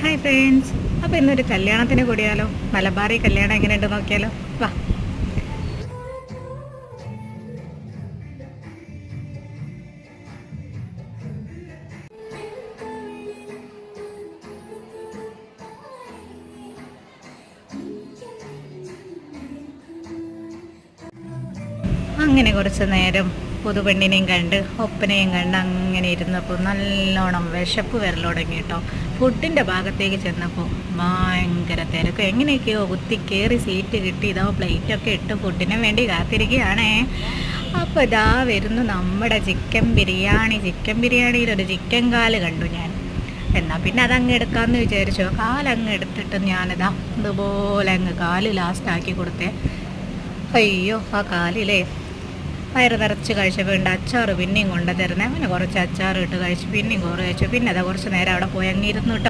Hi friends, അപ്പോൾ ഇന്നൊരു കല്യാണത്തിന് കൂടിയാലോ? മലബാറി കല്യാണം എങ്ങനെയുണ്ട് നോക്കിയാലോ? വാ. അങ്ങനെ കുറച്ച് നേരം പുതുപെണ്ണിനെയും കണ്ട് ഒപ്പനയും കണ്ട് അങ്ങനെ ഇരുന്നപ്പോൾ നല്ലോണം വിശപ്പ് വരൽ തുടങ്ങി കേട്ടോ. ഫുഡിൻ്റെ ഭാഗത്തേക്ക് ചെന്നപ്പോൾ ഭയങ്കര തിരക്ക്. എങ്ങനെയൊക്കെയോ കുത്തി കയറി സീറ്റ് കിട്ടി, ഇതോ പ്ലേറ്റൊക്കെ ഇട്ട് ഫുഡിന് വേണ്ടി കാത്തിരിക്കുകയാണേ. അപ്പോൾ ഇതാ വരുന്നു നമ്മുടെ ചിക്കൻ ബിരിയാണിയിലൊരു ചിക്കൻ കാല് കണ്ടു ഞാൻ. എന്നാൽ പിന്നെ അതങ്ങ് എടുക്കാമെന്ന് വിചാരിച്ചു. കാലങ്ങ് എടുത്തിട്ട് ഞാനിതാ ഇതുപോലെ അങ്ങ് കാല് ലാസ്റ്റാക്കി കൊടുത്തേ. അയ്യോ, ആ കാലിലേ വയറ് നിറച്ച് കഴിച്ചപ്പോൾ ഉണ്ട് അച്ചാർ പിന്നെയും കൊണ്ടു തരുന്നത്. അങ്ങനെ കുറച്ച് അച്ചാർ ഇട്ട് കഴിച്ച് പിന്നെയും കുറേ കഴിച്ചു. പിന്നെ അതാ കുറച്ച് നേരം അവിടെ പോയി അങ്ങ് ഇരുന്നു കേട്ടോ.